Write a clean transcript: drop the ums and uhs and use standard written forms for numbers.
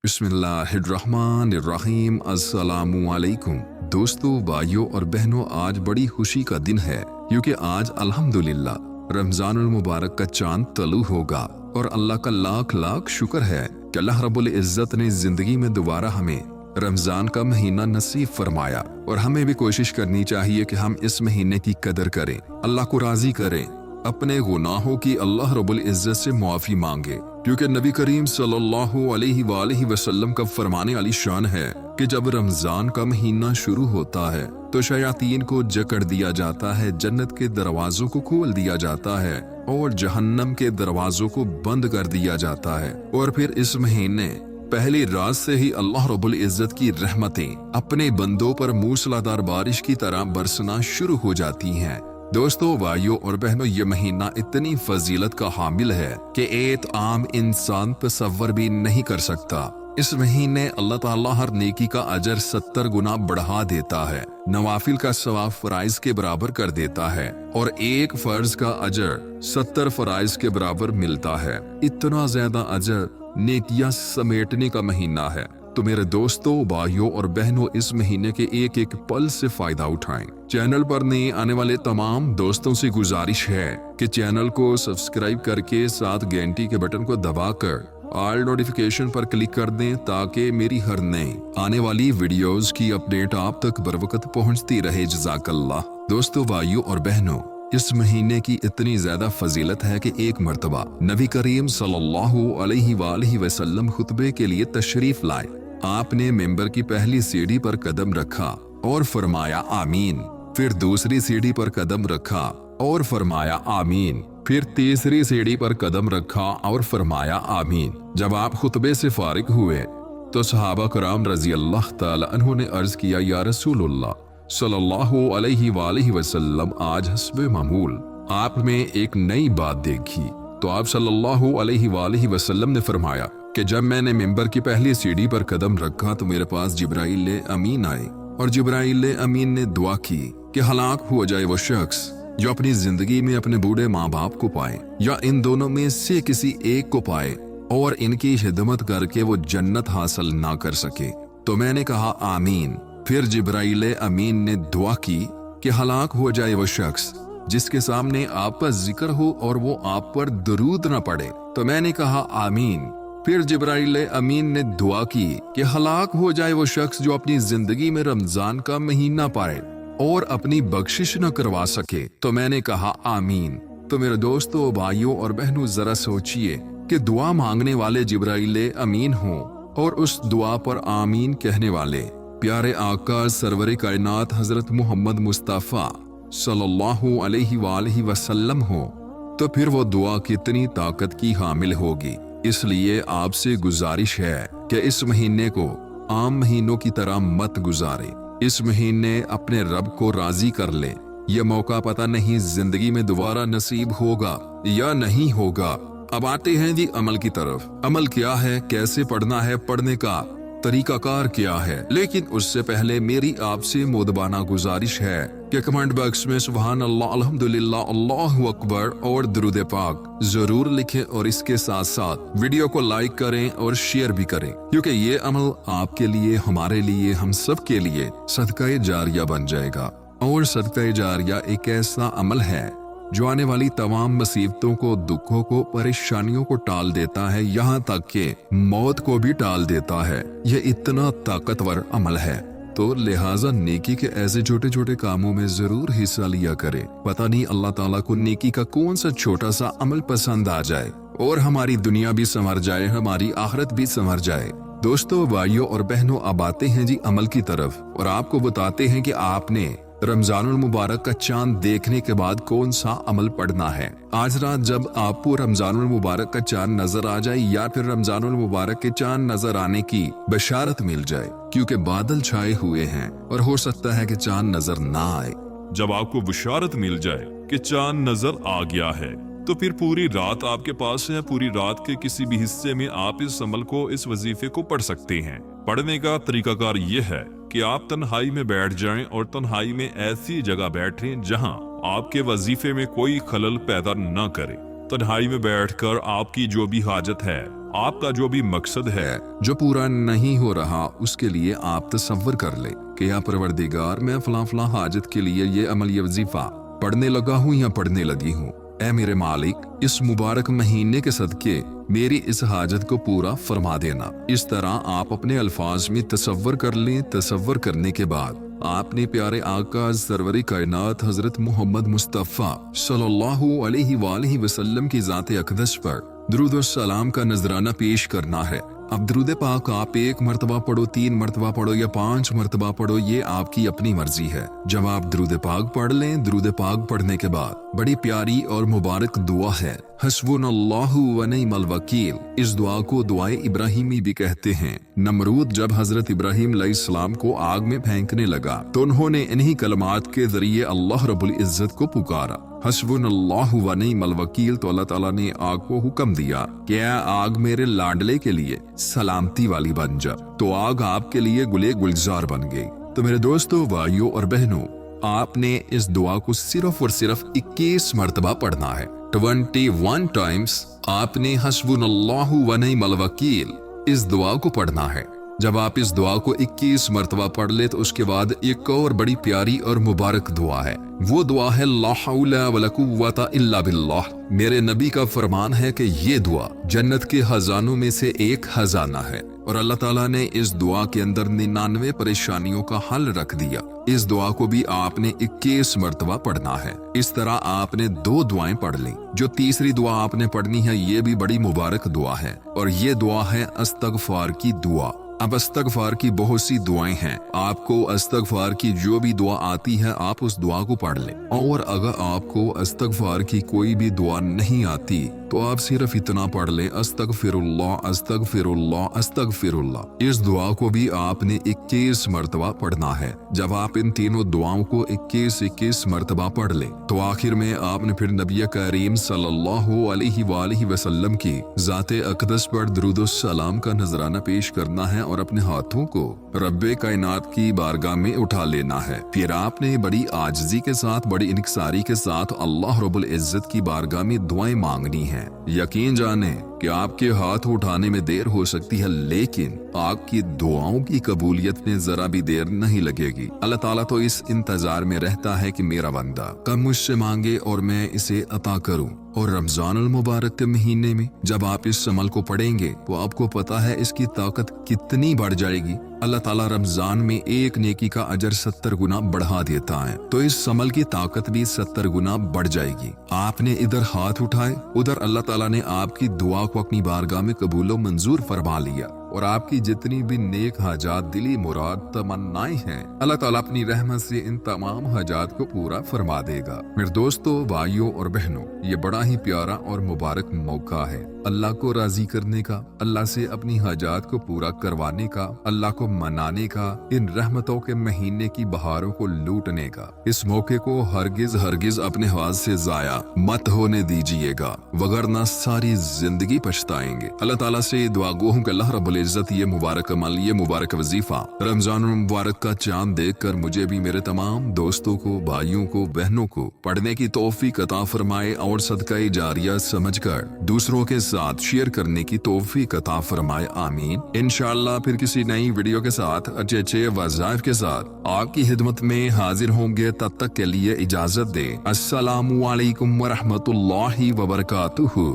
बिस्मिल्लाहिर्रहमानिर्रहीम। अस्सलामुअलैकुम दोस्तों, भाइयों और बहनों, आज बड़ी खुशी का दिन है क्योंकि आज अल्हम्दुलिल्लाह रमजानुल मुबारक का चांद तलू होगा और अल्लाह का लाख लाख शुक्र है कि अल्लाह रब्बुल इज्जत ने जिंदगी में दोबारा हमें रमजान का महीना नसीब फरमाया। और हमें भी कोशिश करनी चाहिए कि हम इस महीने की कदर करें, अल्लाह को राजी करें, अपने गुनाहों की अल्लाह रब्बुल इज्जत से मुआफी मांगे, क्योंकि नबी करीम सल्लल्लाहु अलैहि वसल्लम का फरमाने वाली शान है कि जब रमजान का महीना शुरू होता है तो शयातीन को जकड़ दिया जाता है, जन्नत के दरवाजों को खोल दिया जाता है और जहन्नम के दरवाजों को बंद कर दिया जाता है। और फिर इस महीने पहली रात से ही अल्लाह रब्बुल इज्जत की रहमतें अपने बंदों पर मूसलाधार बारिश की तरह बरसना शुरू हो जाती हैं। दोस्तों, भाइयों और बहनों, ये महीना इतनी फजीलत का हामिल है कि एक आम इंसान तसव्वुर भी नहीं कर सकता। इस महीने अल्लाह ताला हर नेकी का अजर 70 गुना बढ़ा देता है, नवाफिल का सवाब फराइज के बराबर कर देता है और एक फर्ज का अजर 70 फराइज के बराबर मिलता है। इतना ज्यादा अजर नेकियां समेटने का महीना है। तो मेरे दोस्तों, भाइयों और बहनों, इस महीने के एक एक पल से फायदा उठाएं। चैनल पर नए आने वाले तमाम दोस्तों से गुजारिश है कि चैनल को सब्सक्राइब करके साथ घंटी के बटन को दबाकर ऑल नोटिफिकेशन पर क्लिक कर दें ताकि मेरी हर नई आने वाली वीडियोस की अपडेट आप तक बरवकत पहुंचती रहे। जज़ाकल्लाह। दोस्तों, भाइयों और बहनों, इस महीने की इतनी ज्यादा फजीलत है कि एक मर्तबा नबी करीम सल्लल्लाहु अलैहि वसल्लम खुतबे के लिए तशरीफ लाए। आपने मिंबर की पहली सीढ़ी पर कदम रखा और फरमाया आमीन। फिर दूसरी सीढ़ी पर कदम रखा और फरमाया आमीन। फिर तीसरी सीढ़ी पर कदम रखा और फरमाया आमीन। जब आप खुतबे से फारिग हुए तो सहाबा कराम रजी अल्लाह ताला अन्हु ने अर्ज किया, या रसूलुल्लाह सल्लल्लाहु अलैहि वसल्लम, आज हस्बे मामूल आप में एक नई बात देखी। तो आप सल्लल्लाहु अलैहि वसल्लम ने फरमाया कि जब मैंने मिंबर की पहली सीढ़ी पर कदम रखा तो मेरे पास जिब्राइल अमीन आए और जिब्राइल अमीन ने दुआ की कि हलाक हो जाए वो शख्स जो अपनी जिंदगी में अपने बूढ़े माँ बाप को पाए या इन दोनों में से किसी एक को पाए और इनकी खिदमत करके वो जन्नत हासिल ना कर सके। तो मैंने कहा आमीन। फिर जिब्राइल अमीन ने दुआ की कि हलाक हो जाए वो शख्स जिसके सामने आपका जिक्र हो और वो आप पर दरूद न पड़े। तो मैंने कहा आमीन। फिर जिब्राइल अमीन ने दुआ की कि हलाक हो जाए वो शख्स जो अपनी जिंदगी में रमजान का महीना पाए और अपनी बख्शिश न करवा सके। तो मैंने कहा आमीन। तो मेरे दोस्तों, भाइयों और बहनों, जरा सोचिए कि दुआ मांगने वाले जिब्राइल अमीन हों और उस दुआ पर आमीन कहने वाले प्यारे आका सरवरे कायनात हजरत मोहम्मद मुस्तफ़ा सल्लल्लाहु अलैहि वसल्लम हो, तो फिर वो दुआ कितनी ताकत की हामिल होगी। इसलिए आपसे गुजारिश है कि इस महीने को आम महीनों की तरह मत गुजारे। इस महीने अपने रब को राजी कर ले। ये मौका पता नहीं जिंदगी में दोबारा नसीब होगा या नहीं होगा। अब आते हैं जी अमल की तरफ। अमल क्या है, कैसे पढ़ना है, पढ़ने का तरीकाकार क्या है, लेकिन उससे पहले मेरी आपसे मोदबाना गुजारिश है कि कमेंट बॉक्स में सुभान अल्लाह, अल्हम्दुलिल्लाह, अल्लाहु अकबर और दुरूद पाक जरूर लिखें और इसके साथ साथ वीडियो को लाइक करें और शेयर भी करें, क्योंकि ये अमल आपके लिए, हमारे लिए, हम सब के लिए सदका जारिया बन जाएगा। और सदका जारिया एक ऐसा अमल है जो आने वाली तमाम मुसीबतों को, दुखों को, परेशानियों को टाल देता है, यहाँ तक कि मौत को भी टाल देता है। ये इतना ताकतवर अमल है, तो लिहाजा नेकी के ऐसे छोटे छोटे कामों में जरूर हिस्सा लिया करें। पता नहीं अल्लाह ताला को नेकी का कौन सा छोटा सा अमल पसंद आ जाए और हमारी दुनिया भी संवर जाए, हमारी आखिरत भी संवर जाए। दोस्तों, भाइयों और बहनों, अब आते हैं जी अमल की तरफ और आपको बताते हैं कि आपने रमजानुल मुबारक का चांद देखने के बाद कौन सा अमल पढ़ना है। आज रात जब आपको रमजानुल मुबारक का चांद नजर आ जाए या फिर रमजानुल मुबारक के चांद नजर आने की बशारत मिल जाए, क्योंकि बादल छाए हुए हैं और हो सकता है कि चांद नजर ना आए। जब आपको बशारत मिल जाए कि चांद नजर आ गया है तो फिर पूरी रात आपके पास है। पूरी रात के किसी भी हिस्से में आप इस अमल को, इस वजीफे को पढ़ सकते हैं। पढ़ने का तरीकाकार ये है कि आप तन्हाई में बैठ जाएं और तन्हाई में ऐसी जगह बैठें जहां आपके वजीफे में कोई खलल पैदा न करे। तन्हाई में बैठकर आपकी जो भी हाजत है आपका जो भी मकसद है जो पूरा नहीं हो रहा उसके लिए आप तसव्वुर कर ले कि या परवरदिगार, मैं फलां फलां हाजत के लिए ये अमल ये वजीफा पढ़ने लगा हूँ या पढ़ने लगी हूँ। ऐ मेरे मालिक, इस मुबारक महीने के सदके मेरी इस हाजत को पूरा फरमा देना। इस तरह आप अपने अल्फाज में तसव्वुर कर लें। तसव्वुर करने के बाद आपने प्यारे आका सरवरी कायनात हजरत मोहम्मद मुस्तफ़ा सल्लल्लाहु अलैहि वसल्लम की ज़ाते अक़दस पर दुरूद और सलाम का नजराना पेश करना है। अब दुरूद पाक आप 1 मरतबा पढ़ो, 3 मरतबा पढ़ो या 5 मरतबा पढ़ो, ये आपकी अपनी मर्जी है। जब आप दुरूद पाक पढ़ लें, दुरूद पाक पढ़ने के बाद बड़ी प्यारी और मुबारक दुआ है, हस्बुनल्लाहु व निअमल वकील। इस दुआ को दुआए इब्राहिमी भी कहते हैं। नमरूद जब हजरत इब्राहिम अलैहिस्सलाम को आग में फेंकने लगा तो उन्होंने इन्हीं कलमात के जरिए अल्लाह रब्बुल इज्जत को पुकारा, हस्बुनल्लाहु व निअमल वकील। तो अल्लाह ताला ने आग को हुक्म दिया कि आग मेरे लाडले के लिए सलामती वाली बन जा। तो आग आपके लिए गुले गुलजार बन गई। तो मेरे दोस्तों, भाइयों और बहनों, आपने इस दुआ को सिर्फ और सिर्फ 21 मरतबा पढ़ना है। 21 टाइम्स आपने हस्बुनल्लाहु व निअमल वकील इस दुआ को पढ़ना है। जब आप इस दुआ को 21 मरतबा पढ़ ले तो उसके बाद एक और बड़ी प्यारी और मुबारक दुआ है। वो दुआ है ला हौला वला कुव्वता इल्ला बिल्लाह। मेरे नबी का फरमान है कि ये दुआ जन्नत के खजानों में से एक खजाना है और अल्लाह ताला ने इस दुआ के अंदर 99 परेशानियों का हल रख दिया। इस दुआ को भी आपने 21 मरतबा पढ़ना है। इस तरह आपने 2 दुआएं पढ़ ली। जो तीसरी दुआ आपने पढ़नी है ये भी बड़ी मुबारक दुआ है और ये दुआ है अस्तगफार की दुआ। अब अस्तगफार की बहुत सी दुआएं हैं। आपको अस्तगफार की जो भी दुआ आती है आप उस दुआ को पढ़ लें। और अगर आपको अस्तगफार की कोई भी दुआ नहीं आती तो आप सिर्फ इतना पढ़ लें, अस्तगफिरुल्लाह अस्तगफिरुल्लाह अस्तगफिरुल्लाह। इस दुआ को भी आपने 21 मरतबा पढ़ना है। जब आप इन तीनों दुआओं को 21 मरतबा पढ़ लें तो आखिर में आपने फिर नबी करीम सल्लल्लाहु अलैहि वसल्लम की ज़ाते अक़दस पर दुरूद और सलाम का नजराना पेश करना है और अपने हाथों को रब्बे कायनात की बारगाह में उठा लेना है। फिर आपने बड़ी आजिज़ी के साथ, बड़ी इनकिसारी के साथ अल्लाह रब्बुल इज्जत की बारगाह में दुआएं मांगनी है। यकीन जाने कि आपके हाथ उठाने में देर हो सकती है लेकिन आपकी दुआओं की कबूलियत में जरा भी देर नहीं लगेगी। अल्लाह ताला तो इस इंतजार में रहता है कि मेरा बंदा कब मुझसे मांगे और मैं इसे अता करूं। और रमजान अल मुबारक के महीने में जब आप इस अमल को पढ़ेंगे तो आपको पता है इसकी ताकत कितनी बढ़ जाएगी। अल्लाह ताला रमजान में एक नेकी का अजर 70 गुना बढ़ा देता है, तो इस अमल की ताकत भी 70 गुना बढ़ जाएगी। आपने इधर हाथ उठाए, उधर अल्लाह ताला ने आपकी दुआ को अपनी बारगाह में कबूल मंजूर फरमा लिया और आपकी जितनी भी नेक हाजात, दिली मुराद, तमन्नाएं हैं, अल्लाह ताला अपनी रहमत से इन तमाम हाजात को पूरा फरमा देगा। मेरे दोस्तों, भाइयों और बहनों, ये बड़ा ही प्यारा और मुबारक मौका है अल्लाह को राजी करने का, अल्लाह से अपनी हाजात को पूरा करवाने का, अल्लाह को मनाने का, इन रहमतों के महीने की बहारों को लूटने का। इस मौके को हरगिज अपने हाथ से जाया मत होने दीजिएगा, वगरना सारी जिंदगी पछताएंगे। अल्लाह ताला से दुआ गो हूं कि अल्लाह रब्बुल इज्जत ये मुबारक अमल, ये मुबारक वजीफा रमजान मुबारक का चांद देखकर मुझे भी मेरे तमाम दोस्तों को, भाइयों को, बहनों को पढ़ने की तौफीक अता फरमाए और सदका जारिया समझकर दूसरों के साथ शेयर करने की तौफीक अता फरमाए। आमीन। इंशाअल्लाह फिर किसी नई वीडियो के साथ अच्छे वज़ाइफ के साथ आपकी खिदमत में हाजिर होंगे। तब तक के लिए इजाजत दे। अस्सलामु अलैकुम व रहमतुल्लाहि व बरकातुहू।